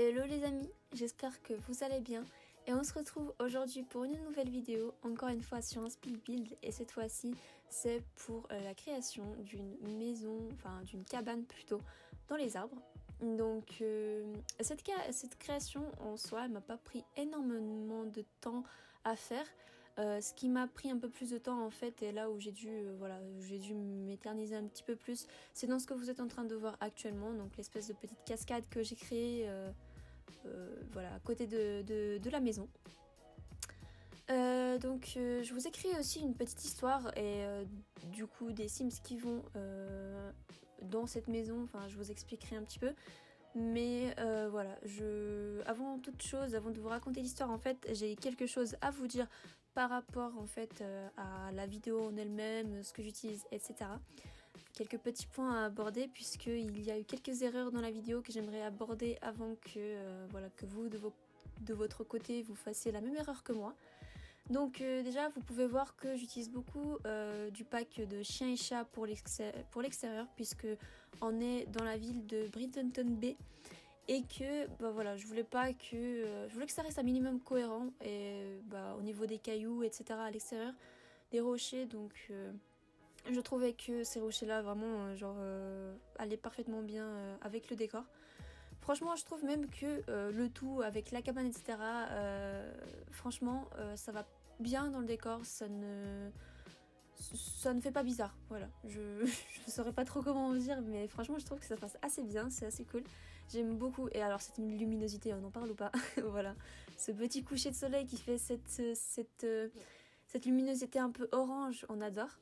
Hello les amis, j'espère que vous allez bien et on se retrouve aujourd'hui pour une nouvelle vidéo, encore une fois sur un speed build et cette fois-ci c'est pour la création d'une maison, enfin d'une cabane plutôt, dans les arbres. Donc cette création en soi elle m'a pas pris énormément de temps à faire. Ce qui m'a pris un peu plus de temps en fait et là où j'ai dû m'éterniser un petit peu plus, c'est dans ce que vous êtes en train de voir actuellement, donc l'espèce de petite cascade que j'ai créée voilà, à côté de la maison. Je vous ai créé aussi une petite histoire et du coup des Sims qui vont dans cette maison, enfin je vous expliquerai un petit peu. Mais voilà, avant toute chose, avant de vous raconter l'histoire, en fait, j'ai quelque chose à vous dire par rapport en fait à la vidéo en elle-même, ce que j'utilise, etc. Quelques petits points à aborder puisqu'il y a eu quelques erreurs dans la vidéo que j'aimerais aborder avant que, voilà, que vous, de votre côté, vous fassiez la même erreur que moi. Donc déjà vous pouvez voir que j'utilise beaucoup du pack de chien et chat pour l'extérieur puisque on est dans la ville de Brittonton Bay et que voilà, je voulais que ça reste un minimum cohérent et au niveau des cailloux etc à l'extérieur, des rochers, donc je trouvais que ces rochers là vraiment allaient parfaitement bien avec le décor. Franchement, je trouve même que le tout avec la cabane, etc., franchement, ça va bien dans le décor, ça ne fait pas bizarre. Voilà, je saurais pas trop comment vous dire, mais franchement, je trouve que ça passe assez bien, c'est assez cool. J'aime beaucoup. Et alors, cette luminosité, on en parle ou pas? Voilà, ce petit coucher de soleil qui fait cette luminosité un peu orange, on adore.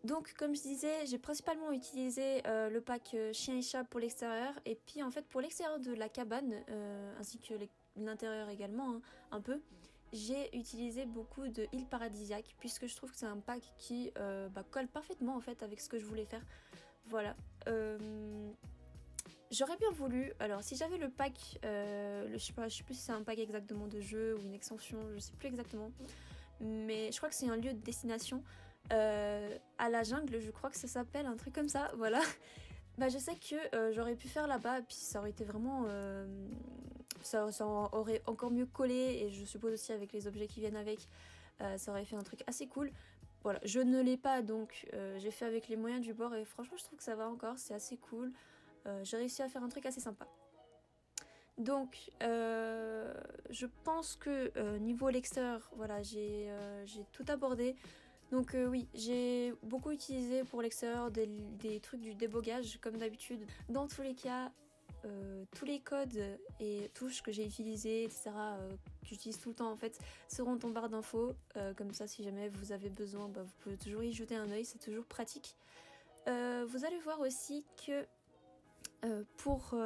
Donc comme je disais, j'ai principalement utilisé le pack chien et chat pour l'extérieur et puis en fait pour l'extérieur de la cabane ainsi que l'intérieur également un peu, j'ai utilisé beaucoup de îles paradisiaques puisque je trouve que c'est un pack qui colle parfaitement en fait avec ce que je voulais faire. Voilà. J'aurais bien voulu, alors si j'avais le pack, je sais plus si c'est un pack exactement de jeu ou une extension, je sais plus exactement, mais je crois que c'est un lieu de destination à la jungle, je crois que ça s'appelle, un truc comme ça, voilà. Je sais que j'aurais pu faire là-bas, puis ça aurait été vraiment... ça aurait encore mieux collé, et je suppose aussi avec les objets qui viennent avec, ça aurait fait un truc assez cool. Voilà, je ne l'ai pas, donc j'ai fait avec les moyens du bord, et franchement je trouve que ça va encore, c'est assez cool. J'ai réussi à faire un truc assez sympa. Donc, je pense que niveau l'extérieur, voilà, j'ai tout abordé. Donc oui, j'ai beaucoup utilisé pour l'extérieur des trucs du débogage, comme d'habitude. Dans tous les cas, tous les codes et touches que j'ai utilisés, etc., que j'utilise tout le temps en fait, seront en barre d'infos. Comme ça, si jamais vous avez besoin, vous pouvez toujours y jeter un œil, c'est toujours pratique. Vous allez voir aussi que pour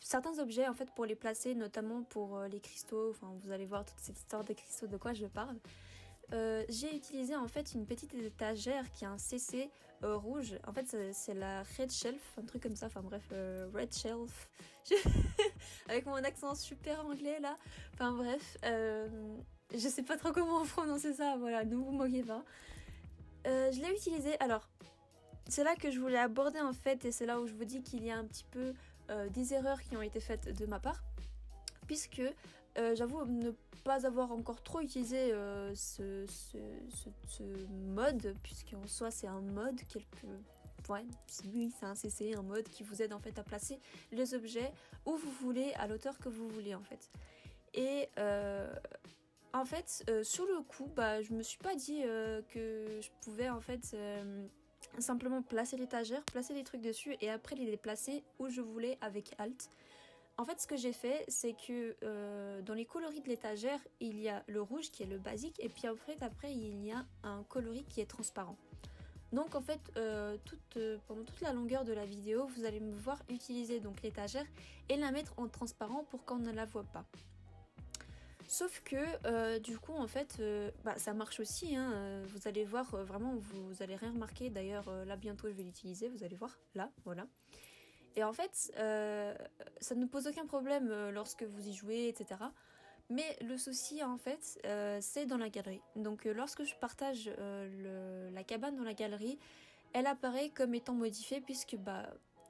certains objets, en fait, pour les placer, notamment pour les cristaux, enfin vous allez voir toute cette histoire des cristaux, de quoi je parle. J'ai utilisé en fait une petite étagère qui a un CC rouge. En fait c'est la Red Shelf, un truc comme ça, enfin bref, Red Shelf. Avec mon accent super anglais là. Enfin bref, je sais pas trop comment prononcer ça, voilà, ne vous moquez pas. Je l'ai utilisé, alors c'est là que je voulais aborder en fait, et c'est là où je vous dis qu'il y a un petit peu des erreurs qui ont été faites de ma part. Puisque j'avoue ne pas avoir encore trop utilisé ce mode, puisqu'en soi c'est un mode, ouais, oui, c'est un CC, un mode qui vous aide en fait à placer les objets où vous voulez, à l'auteur que vous voulez en fait. Et en fait, sur le coup, je me suis pas dit que je pouvais en fait simplement placer l'étagère, placer des trucs dessus et après les déplacer où je voulais avec Alt. En fait, ce que j'ai fait, c'est que dans les coloris de l'étagère, il y a le rouge qui est le basique, et puis après il y a un coloris qui est transparent. Donc en fait, pendant toute la longueur de la vidéo, vous allez me voir utiliser donc l'étagère et la mettre en transparent pour qu'on ne la voit pas. Sauf que du coup en fait ça marche aussi, hein, vous allez voir vraiment, vous allez rien remarquer, d'ailleurs là bientôt je vais l'utiliser, vous allez voir, là, voilà. Et en fait, ça ne pose aucun problème lorsque vous y jouez, etc. Mais le souci, en fait, c'est dans la galerie. Donc, lorsque je partage la cabane dans la galerie, elle apparaît comme étant modifiée puisque,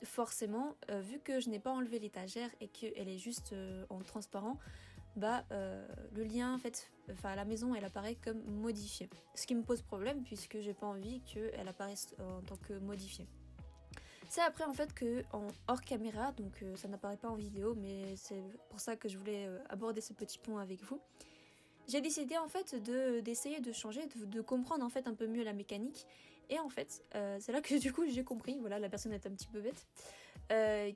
forcément, vu que je n'ai pas enlevé l'étagère et qu'elle est juste en transparent, le lien, en fait, enfin la maison, elle apparaît comme modifiée. Ce qui me pose problème puisque j'ai pas envie qu'elle apparaisse en tant que modifiée. C'est après en fait que en hors caméra, donc ça n'apparaît pas en vidéo, mais c'est pour ça que je voulais aborder ce petit point avec vous. J'ai décidé en fait d'essayer de changer, de comprendre en fait un peu mieux la mécanique. Et en fait, c'est là que du coup j'ai compris, voilà, la personne est un petit peu bête, il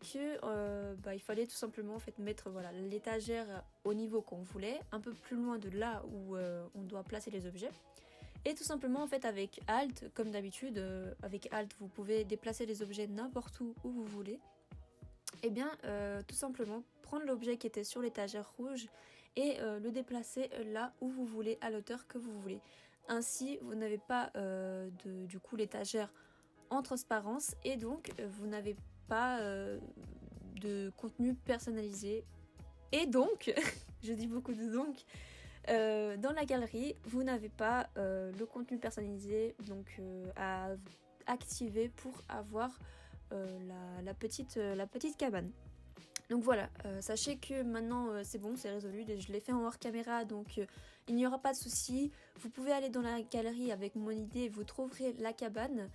fallait tout simplement en fait mettre voilà l'étagère au niveau qu'on voulait, un peu plus loin de là où on doit placer les objets. Et tout simplement en fait avec Alt, comme d'habitude, avec Alt vous pouvez déplacer les objets n'importe où vous voulez. Et bien tout simplement prendre l'objet qui était sur l'étagère rouge et le déplacer là où vous voulez, à l'auteur que vous voulez. Ainsi vous n'avez pas du coup l'étagère en transparence et donc vous n'avez pas de contenu personnalisé. Et donc, je dis beaucoup de donc, dans la galerie, vous n'avez pas le contenu personnalisé donc à activer pour avoir la petite cabane. Donc voilà, sachez que maintenant c'est bon, c'est résolu, je l'ai fait en hors caméra, donc il n'y aura pas de souci. Vous pouvez aller dans la galerie avec mon idée, vous trouverez la cabane.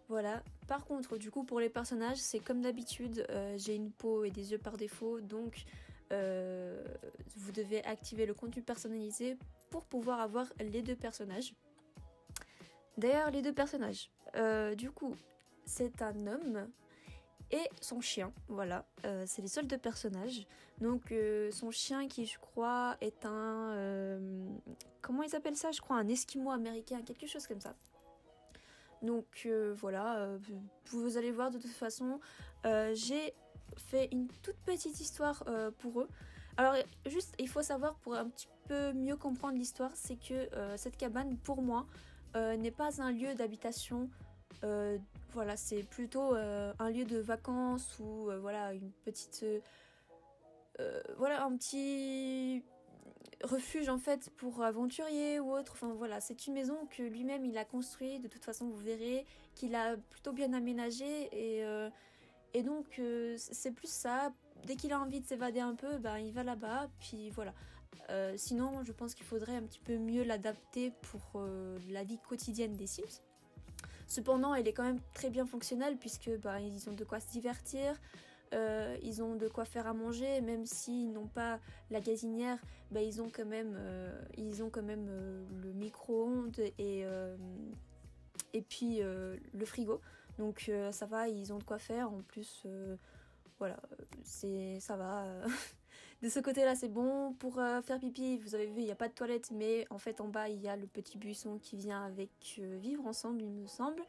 Voilà. Par contre, du coup, pour les personnages, c'est comme d'habitude, j'ai une peau et des yeux par défaut, donc vous devez activer le contenu personnalisé pour pouvoir avoir les deux personnages. D'ailleurs, les deux personnages, du coup, c'est un homme et son chien, voilà, c'est les seuls deux personnages. Donc son chien qui je crois est un... comment ils appellent ça? Je crois un esquimau américain, quelque chose comme ça. Donc voilà, vous allez voir de toute façon, j'ai fait une toute petite histoire pour eux. Alors juste, il faut savoir pour un petit peu mieux comprendre l'histoire, c'est que cette cabane pour moi n'est pas un lieu d'habitation. Voilà, c'est plutôt un lieu de vacances ou voilà une petite voilà un petit refuge en fait pour aventuriers ou autre. Enfin voilà, c'est une maison que lui-même il a construit. De toute façon, vous verrez qu'il a plutôt bien aménagé et donc c'est plus ça. Dès qu'il a envie de s'évader un peu, il va là-bas. Puis voilà. Sinon, je pense qu'il faudrait un petit peu mieux l'adapter pour la vie quotidienne des Sims. Cependant, elle est quand même très bien fonctionnelle puisque ils ont de quoi se divertir, ils ont de quoi faire à manger, même s'ils n'ont pas la gazinière, ils ont quand même, le micro-ondes et puis le frigo. Donc ça va, ils ont de quoi faire. En plus, voilà, ça va. De ce côté-là, c'est bon. Pour faire pipi, vous avez vu, il n'y a pas de toilette, mais en fait, en bas, il y a le petit buisson qui vient avec vivre ensemble, il me semble,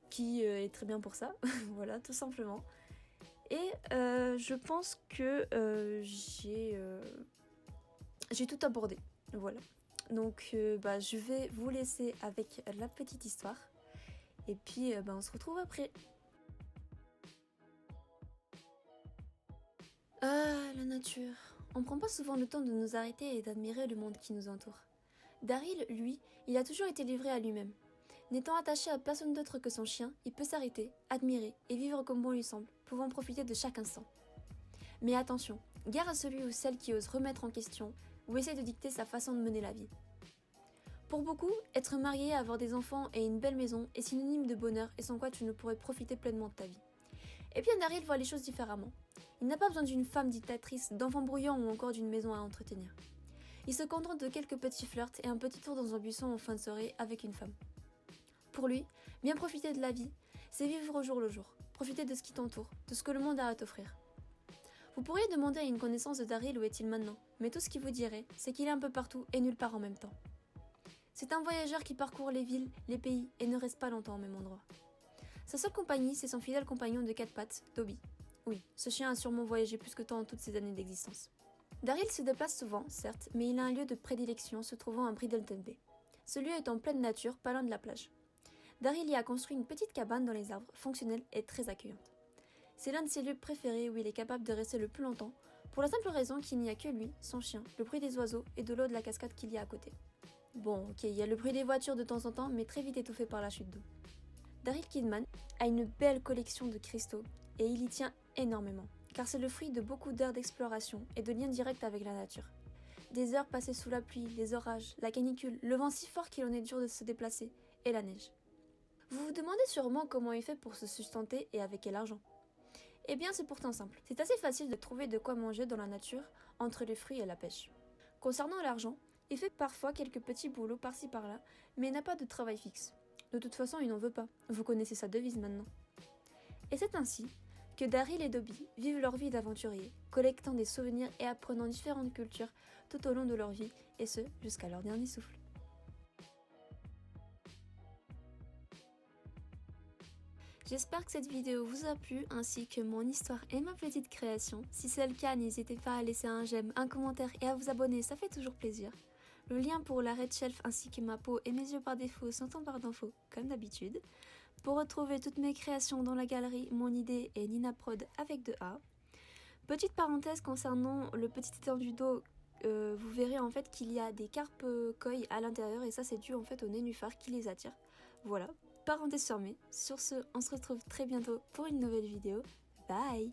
qui est très bien pour ça. Voilà, tout simplement. Et je pense que j'ai tout abordé. Voilà. Donc, je vais vous laisser avec la petite histoire. Et puis, on se retrouve après. Ah, la nature. On prend pas souvent le temps de nous arrêter et d'admirer le monde qui nous entoure. Daryl, lui, il a toujours été livré à lui-même. N'étant attaché à personne d'autre que son chien, il peut s'arrêter, admirer et vivre comme bon lui semble, pouvant profiter de chaque instant. Mais attention, gare à celui ou celle qui ose remettre en question ou essaie de dicter sa façon de mener la vie. Pour beaucoup, être marié, avoir des enfants et une belle maison est synonyme de bonheur et sans quoi tu ne pourrais profiter pleinement de ta vie. Et bien Daryl voit les choses différemment. Il n'a pas besoin d'une femme dictatrice, d'enfants bruyants ou encore d'une maison à entretenir. Il se contente de quelques petits flirts et un petit tour dans un buisson en fin de soirée avec une femme. Pour lui, bien profiter de la vie, c'est vivre au jour le jour, profiter de ce qui t'entoure, de ce que le monde a à t'offrir. Vous pourriez demander à une connaissance de Daryl où est-il maintenant, mais tout ce qu'il vous dirait, c'est qu'il est un peu partout et nulle part en même temps. C'est un voyageur qui parcourt les villes, les pays et ne reste pas longtemps au même endroit. Sa seule compagnie, c'est son fidèle compagnon de quatre pattes, Dobby. Oui, ce chien a sûrement voyagé plus que tant en toutes ses années d'existence. Daryl se déplace souvent, certes, mais il a un lieu de prédilection se trouvant à Bridleton Bay. Ce lieu est en pleine nature, pas loin de la plage. Daryl y a construit une petite cabane dans les arbres, fonctionnelle et très accueillante. C'est l'un de ses lieux préférés où il est capable de rester le plus longtemps, pour la simple raison qu'il n'y a que lui, son chien, le bruit des oiseaux et de l'eau de la cascade qu'il y a à côté. Bon, ok, il y a le bruit des voitures de temps en temps, mais très vite étouffé par la chute d'eau. Daryl Kidman a une belle collection de cristaux et il y tient énormément, car c'est le fruit de beaucoup d'heures d'exploration et de liens directs avec la nature. Des heures passées sous la pluie, les orages, la canicule, le vent si fort qu'il en est dur de se déplacer, et la neige. Vous vous demandez sûrement comment il fait pour se sustenter et avec quel argent. Eh bien c'est pourtant simple, c'est assez facile de trouver de quoi manger dans la nature entre les fruits et la pêche. Concernant l'argent, il fait parfois quelques petits boulots par-ci par-là, mais il n'a pas de travail fixe. De toute façon, il n'en veut pas, vous connaissez sa devise maintenant. Et c'est ainsi que Daryl et Dobby vivent leur vie d'aventuriers, collectant des souvenirs et apprenant différentes cultures tout au long de leur vie, et ce, jusqu'à leur dernier souffle. J'espère que cette vidéo vous a plu, ainsi que mon histoire et ma petite création. Si c'est le cas, n'hésitez pas à laisser un j'aime, un commentaire et à vous abonner, ça fait toujours plaisir. Le lien pour la Red Shelf ainsi que ma peau et mes yeux par défaut sont en barre d'infos, comme d'habitude. Pour retrouver toutes mes créations dans la galerie, mon idée est Nina Prod avec 2A. Petite parenthèse concernant le petit étendue d'eau, vous verrez en fait qu'il y a des carpes koi à l'intérieur et ça c'est dû en fait aux nénuphars qui les attirent. Voilà, parenthèse fermée. Sur ce, on se retrouve très bientôt pour une nouvelle vidéo. Bye!